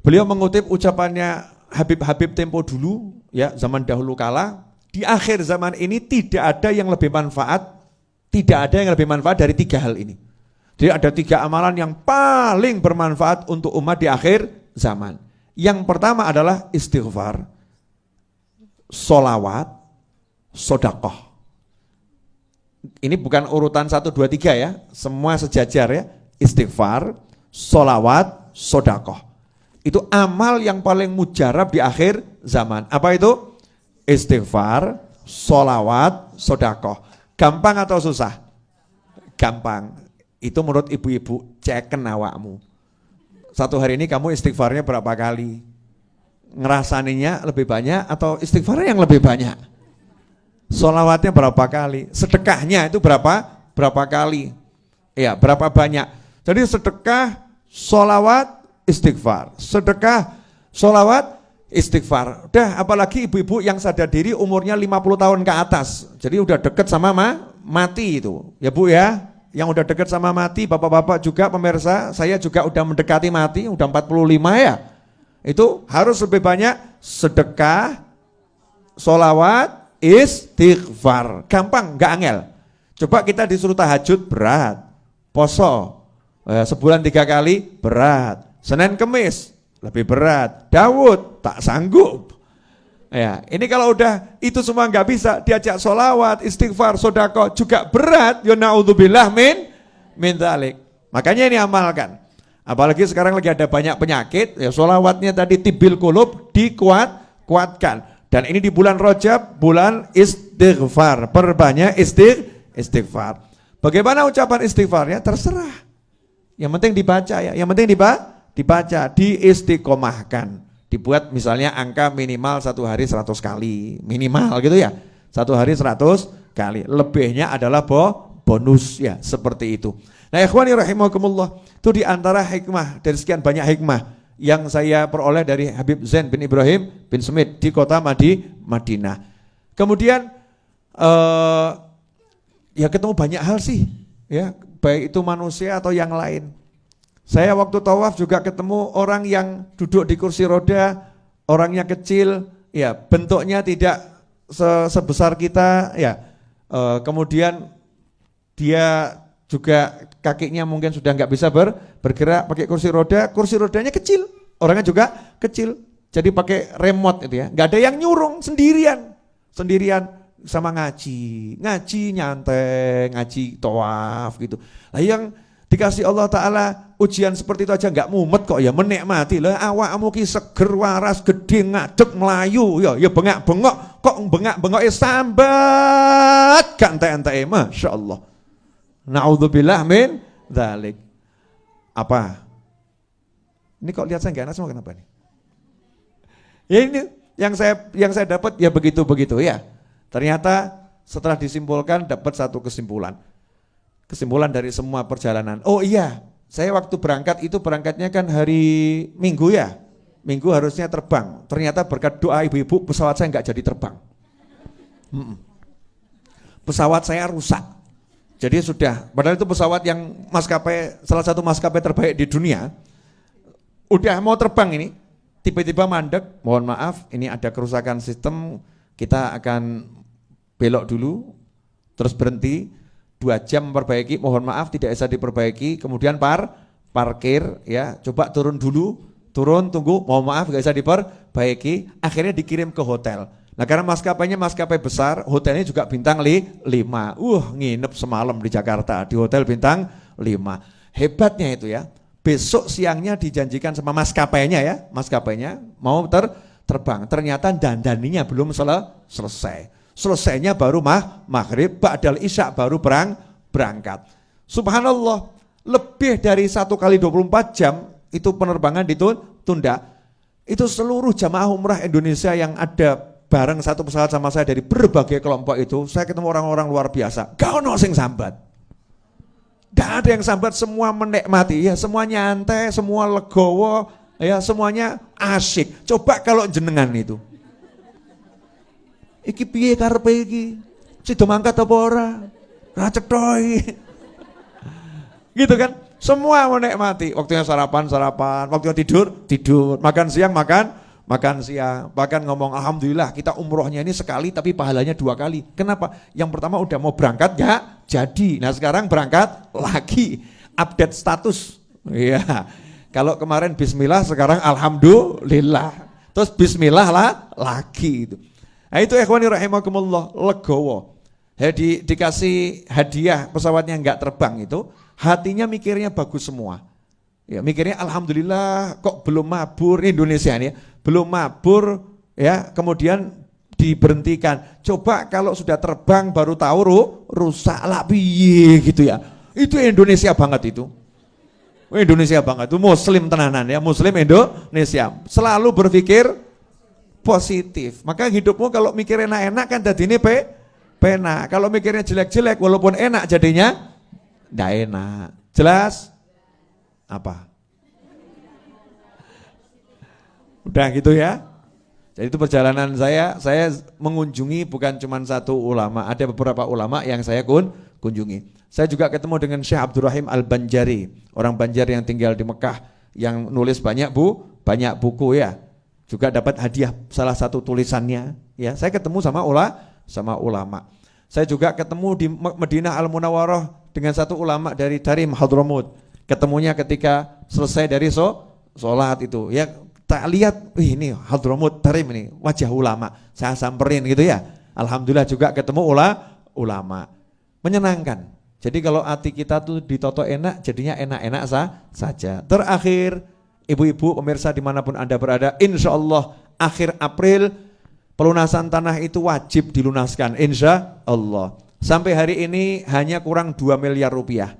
beliau mengutip ucapannya Habib tempo dulu, ya zaman dahulu kala. Di akhir zaman ini tidak ada yang lebih manfaat, dari 3 hal ini. Jadi ada 3 amalan yang paling bermanfaat untuk umat di akhir zaman. Yang pertama adalah istighfar, sholawat, sodakoh. Ini bukan urutan 1, 2, 3 ya, semua sejajar ya. Istighfar, sholawat, sodakoh. Itu amal yang paling mujarab di akhir zaman. Apa itu? Istighfar, sholawat, sodakoh. Gampang atau susah? Gampang. Itu menurut ibu-ibu, ceken awakmu. Satu hari ini kamu istighfarnya berapa kali? Ngerasaninya lebih banyak atau istighfarnya yang lebih banyak? Sholawatnya berapa kali? Sedekahnya itu berapa kali? Ya, berapa banyak? Jadi sedekah, sholawat, istighfar. Sedekah, sholawat, istighfar. Udah, apalagi ibu-ibu yang sadar diri umurnya 50 tahun ke atas. Jadi udah deket sama mati itu. Ya Bu ya, yang udah deket sama mati, bapak-bapak juga pemirsa, saya juga udah mendekati mati, udah 45 ya. Itu harus lebih banyak sedekah, sholawat, istighfar. Gampang, gak angel. Coba kita disuruh tahajud berat, poso sebulan 3 kali berat, Senin Kemis lebih berat. Daud tak sanggup. Ya, ini kalau udah itu semua nggak bisa, diajak sholawat, istighfar, sodako juga berat. Ya naudzubillah min dzalik. Makanya ini amalkan. Apalagi sekarang lagi ada banyak penyakit, ya sholawatnya tadi tibil kulub kuatkan. Dan ini di bulan Rajab, bulan istighfar. Perbanyak istighfar. Bagaimana ucapan istighfarnya? Terserah. Yang penting dibaca ya. Yang penting dibaca, diistiqomahkan. Dibuat misalnya angka minimal 1 hari 100 kali. Minimal gitu ya. 1 hari 100 kali. Lebihnya adalah bonus ya. Seperti itu. Nah ikhwani rahimakumullah. Itu diantara hikmah. Dari sekian banyak hikmah yang saya peroleh dari Habib Zain bin Ibrahim bin Smith di kota Madinah. Kemudian ya ketemu banyak hal sih. Ya, baik itu manusia atau yang lain. Saya waktu tawaf juga ketemu orang yang duduk di kursi roda, orangnya kecil, ya bentuknya tidak sebesar kita, ya. Kemudian dia juga kakinya mungkin sudah nggak bisa bergerak, pakai kursi rodanya kecil, orangnya juga kecil, jadi pakai remote itu ya, nggak ada yang nyurung, sendirian sama ngaji nyantai, ngaji tawaf gitu. Lah yang dikasih Allah Ta'ala ujian seperti itu aja nggak mumet kok ya, menikmati lah. Awakmu ki seger waras gede ngadeg melayu ya bengak-bengok kok bengak-bengok sambat gak ente-ente Masya Allah. Na'udzubillah min dzalik. Apa? Ini kok lihat saya nggak enak semua, kenapa nih? Ya ini yang saya dapat ya begitu ya. Ternyata setelah disimpulkan dapat satu kesimpulan dari semua perjalanan. Oh iya, saya waktu berangkat itu berangkatnya kan hari Minggu ya. Minggu harusnya terbang. Ternyata berkat doa ibu-ibu pesawat saya nggak jadi terbang. Pesawat saya rusak. Jadi sudah, padahal itu pesawat yang salah satu maskapai terbaik di dunia. Udah mau terbang ini, tiba-tiba mandek. Mohon maaf, ini ada kerusakan sistem. Kita akan belok dulu, terus berhenti. 2 jam memperbaiki, mohon maaf tidak bisa diperbaiki, kemudian parkir ya, coba turun dulu, tunggu, mohon maaf gak bisa diperbaiki, akhirnya dikirim ke hotel. Nah karena maskapainya maskapai besar, hotelnya juga bintang 5, nginep semalam di Jakarta, di hotel bintang 5, hebatnya itu ya, besok siangnya dijanjikan sama maskapainya mau terbang, ternyata dandaninya belum selesai. Selesainya baru maghrib, ba'dal isya baru berangkat. Subhanallah, lebih dari 1 kali 24 jam itu penerbangan ditunda. Itu seluruh jamaah umrah Indonesia yang ada bareng satu pesawat sama saya dari berbagai kelompok itu, saya ketemu orang-orang luar biasa. Gak ono sing sambat. Gak ada yang sambat, semua menikmati, ya semua nyantai, semua legowo, ya semuanya asyik. Coba kalau jenengan itu. Iki piye karepe iki? Sida mangkat apa ora? Ra cetoi. Gitu kan? Semua menikmati. Waktunya sarapan, waktunya tidur, makan siang, makan siang. Bahkan ngomong alhamdulillah kita umrohnya ini sekali tapi pahalanya 2 kali. Kenapa? Yang pertama udah mau berangkat gak jadi. Nah sekarang berangkat lagi. Update status. Iya. Kalau kemarin bismillah, sekarang alhamdulillah. Terus bismillah lagi itu. Nah itu ikhwani rahimakumullah, legowo. Dikasih hadiah pesawatnya nggak terbang itu, hatinya mikirnya bagus semua. Ya mikirnya alhamdulillah kok belum mabur, Indonesia ini ya, belum mabur ya, kemudian diberhentikan. Coba kalau sudah terbang baru tahu rusak lah piye gitu ya. Itu Indonesia banget itu. Indonesia banget itu, muslim tenanan ya, muslim Indonesia. Selalu berpikir positif. Maka hidupmu kalau mikir enak-enak kan jadinya pena. Kalau mikirnya jelek-jelek walaupun enak jadinya enggak enak. Jelas? Apa? Udah gitu ya. Jadi itu perjalanan saya mengunjungi bukan cuma satu ulama, ada beberapa ulama yang saya kunjungi. Saya juga ketemu dengan Syekh Abdurrahim Al-Banjari, orang Banjar yang tinggal di Mekah, yang nulis banyak buku ya. Juga dapat hadiah salah satu tulisannya ya. Saya ketemu sama ulama. Saya juga ketemu di Madinah Al-Munawwarah dengan satu ulama dari Hadramut. Ketemunya ketika selesai dari sholat itu ya, tak lihat ini Hadramut Tarim ini wajah ulama, saya samperin gitu ya. Alhamdulillah juga ketemu ulama, menyenangkan. Jadi kalau hati kita tuh ditoto enak, jadinya enak-enak saja. Terakhir, ibu-ibu pemirsa dimanapun Anda berada, insya Allah akhir April pelunasan tanah itu wajib dilunaskan, insya Allah. Sampai hari ini hanya kurang 2 miliar rupiah.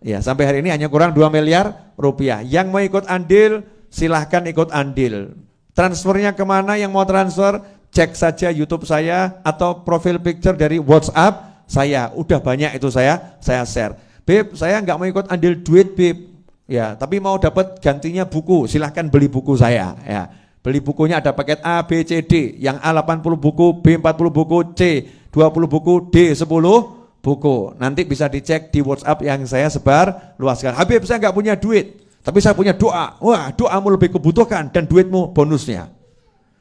Ya, sampai hari ini hanya kurang 2 miliar rupiah. Yang mau ikut andil, silahkan ikut andil. Transfernya kemana yang mau transfer? Cek saja YouTube saya atau profil picture dari WhatsApp saya, udah banyak itu saya share. Beb, saya nggak mau ikut andil duit, Beb. Ya, tapi mau dapat gantinya buku, silahkan beli buku saya. Ya, beli bukunya ada paket A, B, C, D. Yang A 80 buku, B 40 buku, C 20 buku, D 10 buku. Nanti bisa dicek di WhatsApp yang saya sebar luaskan. Habib, saya nggak punya duit, tapi saya punya doa. Wah, doamu lebih kebutuhan dan duitmu bonusnya.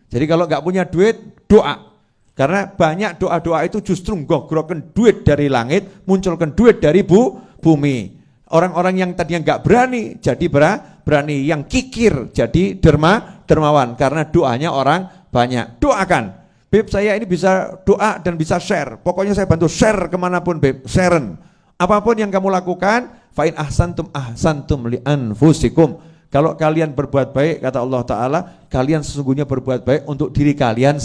Jadi kalau nggak punya duit, doa. Karena banyak doa-doa itu justru nggogroken duit dari langit, munculkan duit dari bumi. Orang-orang yang tadinya nggak berani jadi berani, yang kikir jadi dermawan karena doanya orang banyak. Doakan, Beb, saya ini bisa doa dan bisa share. Pokoknya saya bantu share kemanapun, Beb, sharen. Apapun yang kamu lakukan, fa in ahsantum li anfusikum. Kalau kalian berbuat baik, kata Allah Ta'ala, kalian sesungguhnya berbuat baik untuk diri kalian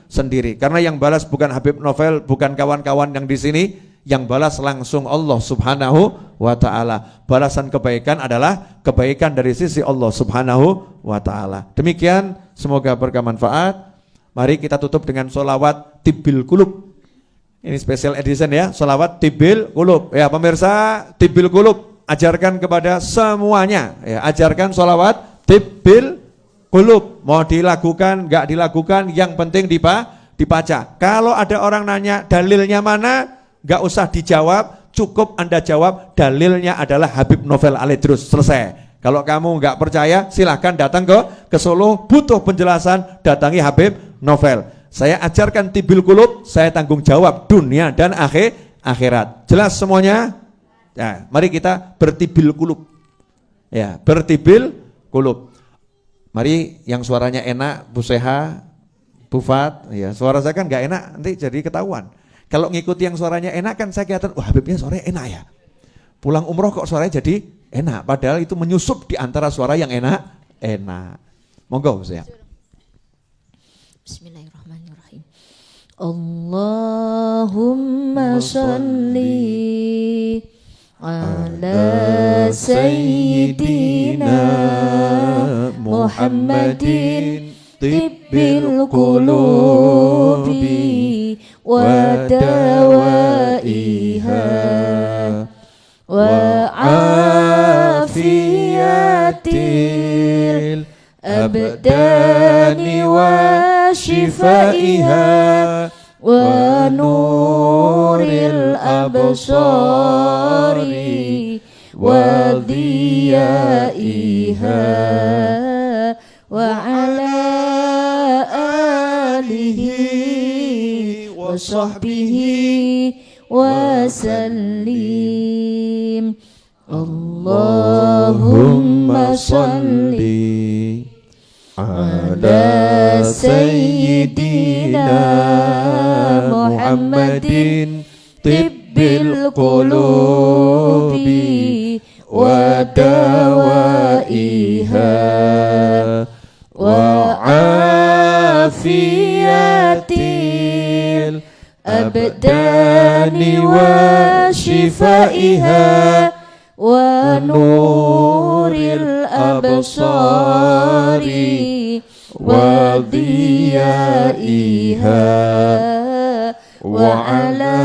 sendiri. Karena yang balas bukan Habib Novel, bukan kawan-kawan yang di sini, yang balas langsung Allah Subhanahu wa Ta'ala. Balasan kebaikan adalah kebaikan dari sisi Allah Subhanahu wa Ta'ala. Demikian, semoga berkah manfaat. Mari kita tutup dengan sholawat Tibbil Qulub. Ini special edition ya, sholawat Tibbil Qulub. Ya pemirsa, Tibbil Qulub ajarkan kepada semuanya. Ya, ajarkan sholawat Tibbil Qulub. Mau dilakukan, nggak dilakukan, yang penting dibaca. Kalau ada orang nanya dalilnya mana, nggak usah dijawab, cukup Anda jawab dalilnya adalah Habib Novel Al-Idrus, selesai. Kalau kamu nggak percaya, silahkan datang ke Solo, butuh penjelasan, datangi Habib Novel. Saya ajarkan Tibbil Qulub, saya tanggung jawab dunia dan akhirat. Jelas semuanya? Ya, mari kita bertibil qulub. Ya, bertibil qulub. Mari yang suaranya enak, Bu Seha, Bu Fat, ya, suara saya kan nggak enak, nanti jadi ketahuan. Kalau ngikuti yang suaranya enak kan saya kelihatan, wah Habibnya suaranya enak ya. Pulang umroh kok suaranya jadi enak, padahal itu menyusup di antara suara yang enak. Monggo Bu Seha. Bismillahirrahmanirrahim. Allahumma sholli ala sayyidina Muhammadin tibbil qulubi wa dawaiha wa afiyatil abdani wa shifaiha wa nuril absari wa diyaiha wa ala alihi wa sahbihi wa sallim. Allahumma salli ala sayyidina Muhammadin tibbil qulubi wa dawaiha wa afiyatil abdani wa shifaiha wa nuril absari wa diyaiha wa ala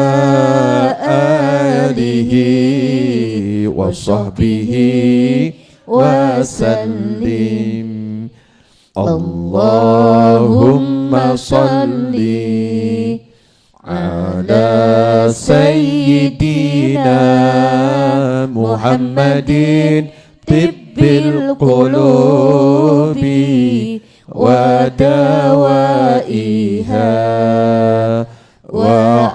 alihi wa sahbihi wa sallim. Allahumma salli ala sayyidina Muhammadin tibbil qulubi wa dawaiha wa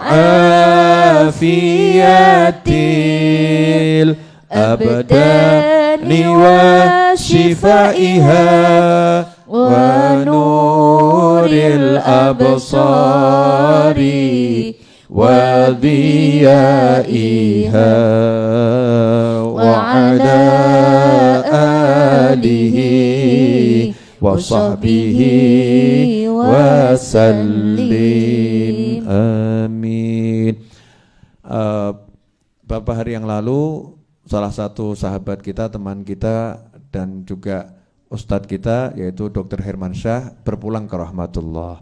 afiyatil أبداني وشفائها ونور الأبصار وضيائها وعلى آله وصحبه وسلم آمين. Beberapa hari yang lalu salah satu sahabat kita, teman kita dan juga ustadz kita yaitu Dr. Hermansyah berpulang ke rahmatullah.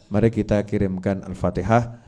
Mari kita kirimkan Al-Fatihah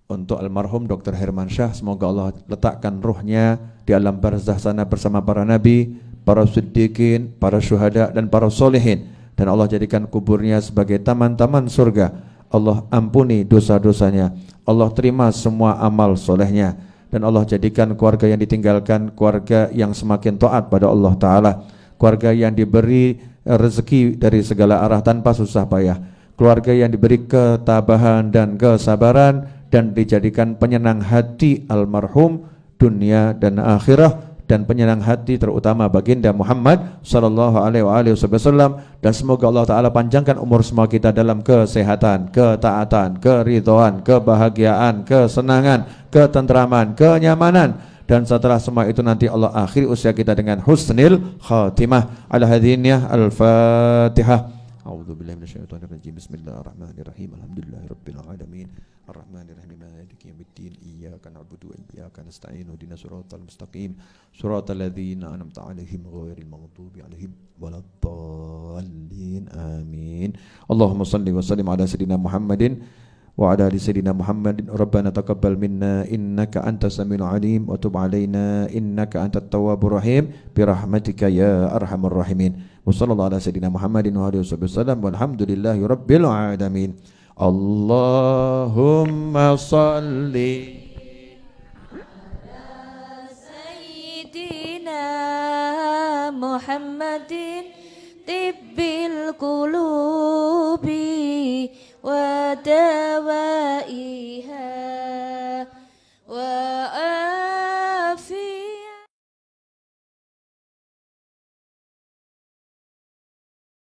untuk almarhum Dr. Hermansyah. Semoga Allah letakkan ruhnya di alam barzah sana bersama para nabi, para siddiqin, para syuhada dan para solehin, dan Allah jadikan kuburnya sebagai taman-taman surga. Allah ampuni dosa-dosanya, Allah terima semua amal solehnya, dan Allah jadikan keluarga yang ditinggalkan keluarga yang semakin taat pada Allah Ta'ala, keluarga yang diberi rezeki dari segala arah tanpa susah payah, keluarga yang diberi ketabahan dan kesabaran, dan dijadikan penyayang hati almarhum dunia dan akhirah, dan penyayang hati terutama baginda Muhammad sallallahu alaihi wasallam. Dan semoga Allah Ta'ala panjangkan umur semua kita dalam kesehatan, ketaatan, keridhaan, kebahagiaan, kesenangan, ketentraman, kenyamanan, dan setelah semua itu nanti Allah akhiri usia kita dengan husnil khatimah. Ala hadiniyah al-Fatihah. A'udzu billahi minasyaitonir rajim. Bismillahirrahmanirrahim. Alhamdulillahirabbil alamin. Arrahmanirrahim. Maliki yaumiddin. Iyyaka na'budu wa iyyaka nasta'in. Ihdinas siratal mustaqim. Siratal ladzina an'amta 'alaihim ghairil maghdubi 'alaihim waladdallin. Amin. Allahumma shalli wa sallim ala sayidina Muhammadin wa ala ali sayidina Muhammadin. Rabbana taqabbal minna innaka antas samiul alim wa tub 'alaina innaka antat tawwabur rahim bi rahmatika ya arhamar rahimin. Wa sallallahu ala sayidina Muhammadin wa alihi wasallam walhamdulillahi rabbil alamin. Allahumma salli ala sayyidina Muhammadin tibbil qulubi